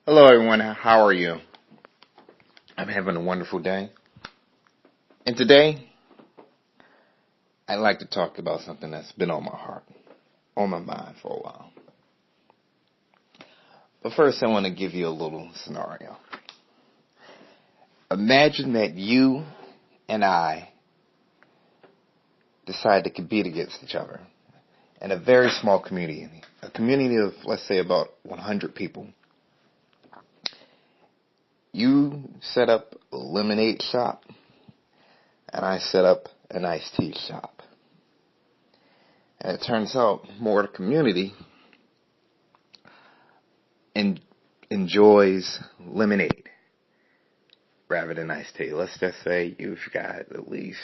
Hello everyone, how are you? I'm having a wonderful day. And today, I'd like to talk about something that's been on my heart, on my mind for a while. But first, I want to give you a little scenario. Imagine that you and I decide to compete against each other in a very small community, a community of, let's say, about 100 people. You set up a lemonade shop, and I set up an iced tea shop. And it turns out more of the community enjoys lemonade rather than iced tea. Let's just say you've got at least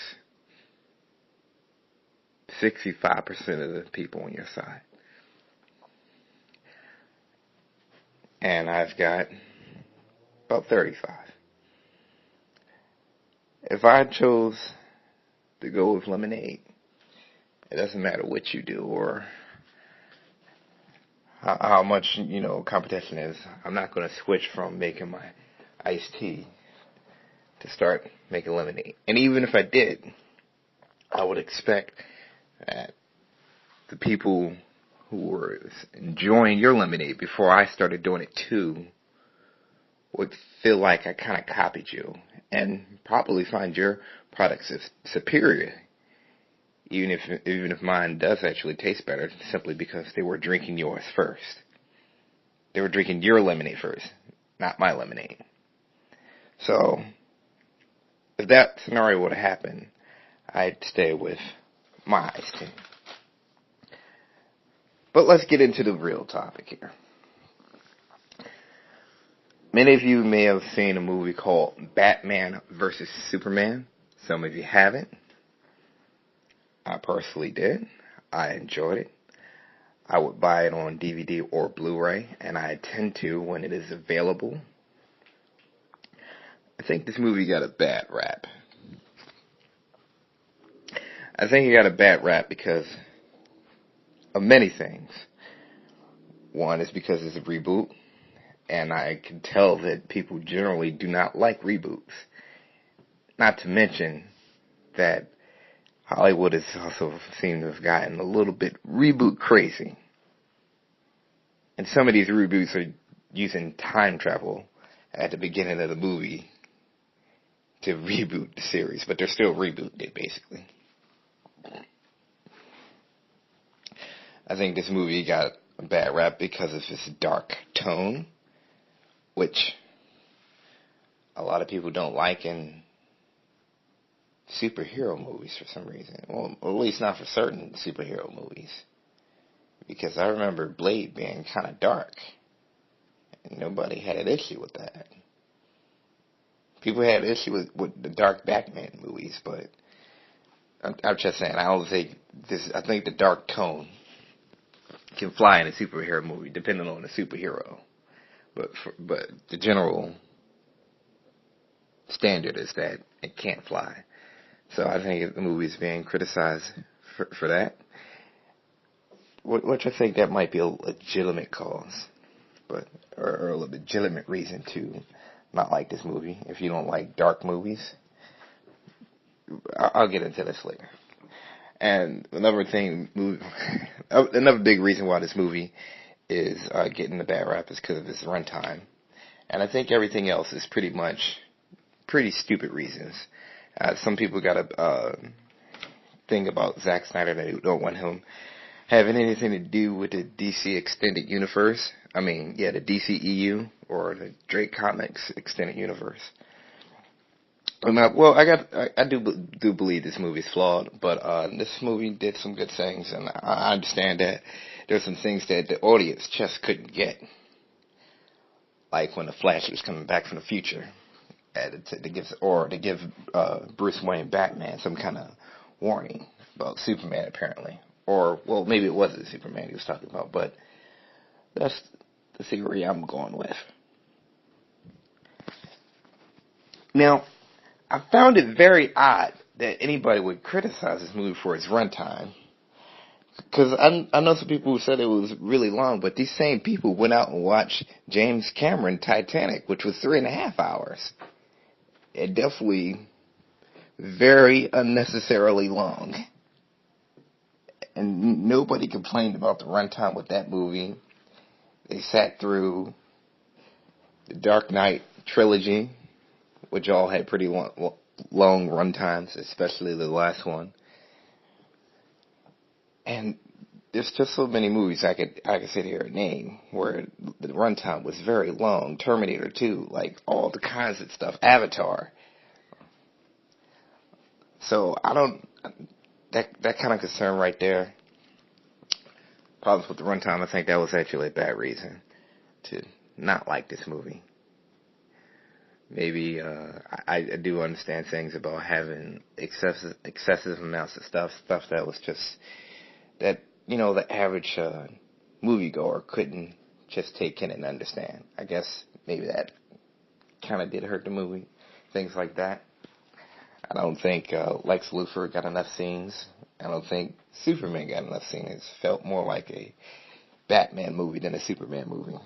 65% of the people on your side. And I've got about 35. If I chose to go with lemonade, it doesn't matter what you do or how much, competition is. I'm not going to switch from making my iced tea to start making lemonade. And even if I did, I would expect that the people who were enjoying your lemonade before I started doing it too would feel like I kind of copied you and probably find your products superior, even if mine does actually taste better, simply because they were drinking yours first. They were drinking your lemonade first, not my lemonade. So, if that scenario would have happened, I'd stay with my iced tea. But let's get into the real topic here. Many of you may have seen a movie called Batman vs. Superman. Some of you haven't. I personally did. I enjoyed it. I would buy it on DVD or Blu-ray, and I tend to when it is available. I think this movie got a bad rap. I think it got a bad rap because of many things. One is because it's a reboot. And I can tell that people generally do not like reboots. Not to mention that Hollywood has also seemed to have gotten a little bit reboot crazy. And some of these reboots are using time travel at the beginning of the movie to reboot the series, but they're still rebooting it, basically. I think this movie got a bad rap because of its dark tone, which a lot of people don't like in superhero movies for some reason. Well, at least not for certain superhero movies. Because I remember Blade being kind of dark. And nobody had an issue with that. People had an issue with the dark Batman movies, but I'm just saying, I think the dark tone can fly in a superhero movie, depending on the superhero. But the general standard is that it can't fly. So I think the movie is being criticized for that. Which I think that might be a legitimate cause, or a legitimate reason to not like this movie. If you don't like dark movies, I'll get into this later. And another big reason why this movie is getting the bad rap is because of its runtime. And I think everything else is pretty stupid reasons. Some people got a thing about Zach Snyder that they don't want him having anything to do with the DC Extended Universe. The DCEU, or the Drake Comics Extended Universe. I do believe this movie is flawed, but this movie did some good things, and I understand that there's some things that the audience just couldn't get, like when the Flash was coming back from the future, to give Bruce Wayne Batman some kind of warning about Superman, apparently, or maybe it wasn't Superman he was talking about, but that's the theory I'm going with. Now, I found it very odd that anybody would criticize this movie for its runtime, Because I know some people who said it was really long, but these same people went out and watched James Cameron Titanic, which was 3.5 hours. It definitely very unnecessarily long. And nobody complained about the runtime with that movie. They sat through the Dark Knight trilogy, which all had pretty long runtimes, especially the last one. And there's just so many movies I could sit here and name where the runtime was very long. Terminator 2, like all the kinds of stuff. Avatar. So that kind of concern right there. Problems with the runtime. I think that was actually a bad reason to not like this movie. Maybe I do understand things about having excessive amounts of stuff that was just that the average moviegoer couldn't just take in and understand. I guess maybe that kind of did hurt the movie. Things like that. I don't think Lex Luthor got enough scenes. I don't think Superman got enough scenes. It felt more like a Batman movie than a Superman movie.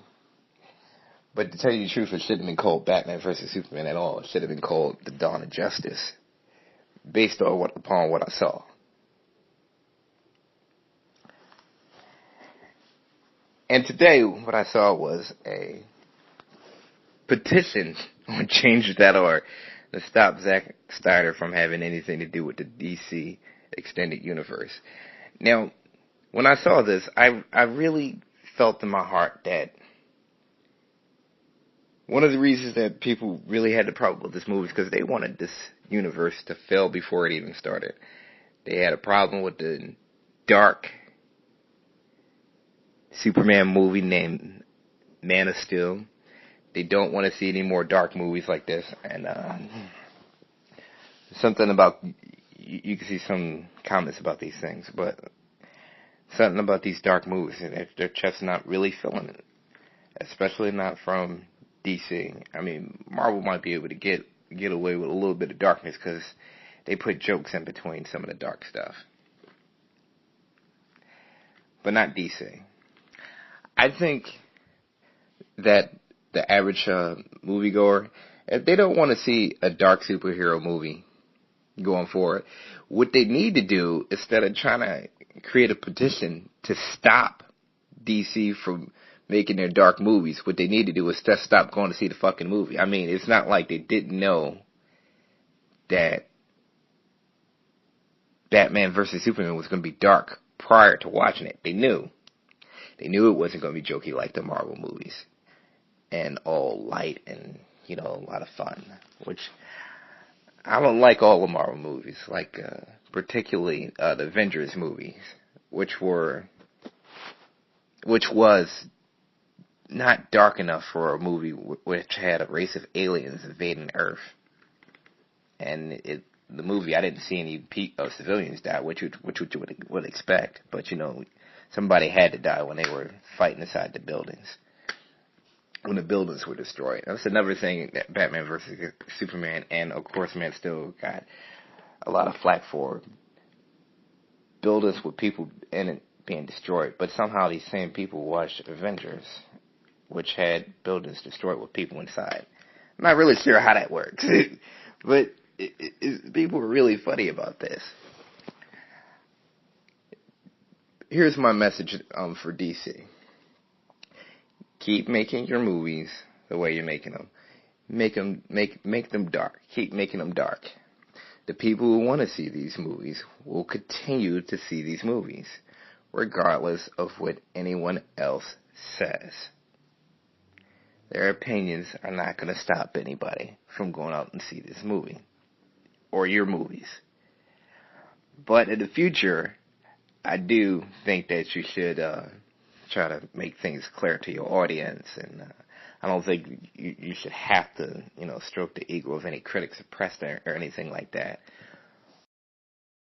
But to tell you the truth, it shouldn't have been called Batman versus Superman at all. It should have been called The Dawn of Justice, based on what I saw. And today, what I saw was a petition on Change.org to stop Zach Snyder from having anything to do with the DC Extended Universe. Now, when I saw this, I really felt in my heart that one of the reasons that people really had a problem with this movie is because they wanted this universe to fail before it even started. They had a problem with the dark Superman movie named Man of Steel. They don't want to see any more dark movies like this. And something about, you can see some comments about these things, but something about these dark movies, they're just not really feeling it. Especially not from DC. I mean, Marvel might be able to get away with a little bit of darkness because they put jokes in between some of the dark stuff. But not DC. I think that the average moviegoer, if they don't want to see a dark superhero movie going forward, what they need to do, instead of trying to create a petition to stop DC from making their dark movies, what they need to do is just stop going to see the fucking movie. I mean, it's not like they didn't know that Batman vs. Superman was going to be dark prior to watching it. They knew. They knew it wasn't going to be jokey like the Marvel movies and all light and, a lot of fun, which I don't like all the Marvel movies, like particularly the Avengers movies, which was not dark enough for a movie which had a race of aliens invading Earth. And the movie, I didn't see any civilians die, which you would expect. But, somebody had to die when they were fighting inside the buildings, when the buildings were destroyed. That's another thing that Batman vs. Superman, and of course Man still got a lot of flack for. Buildings with people in it being destroyed. But somehow these same people watched Avengers, which had buildings destroyed with people inside. I'm not really sure how that works. But people were really funny about this. Here's my message for DC. Keep making your movies the way you're making them. Make them dark. Keep making them dark. The people who want to see these movies will continue to see these movies, regardless of what anyone else says. Their opinions are not going to stop anybody from going out and see this movie or your movies. But in the future, I do think that you should try to make things clear to your audience, and I don't think you should have to, stroke the ego of any critics of press or anything like that.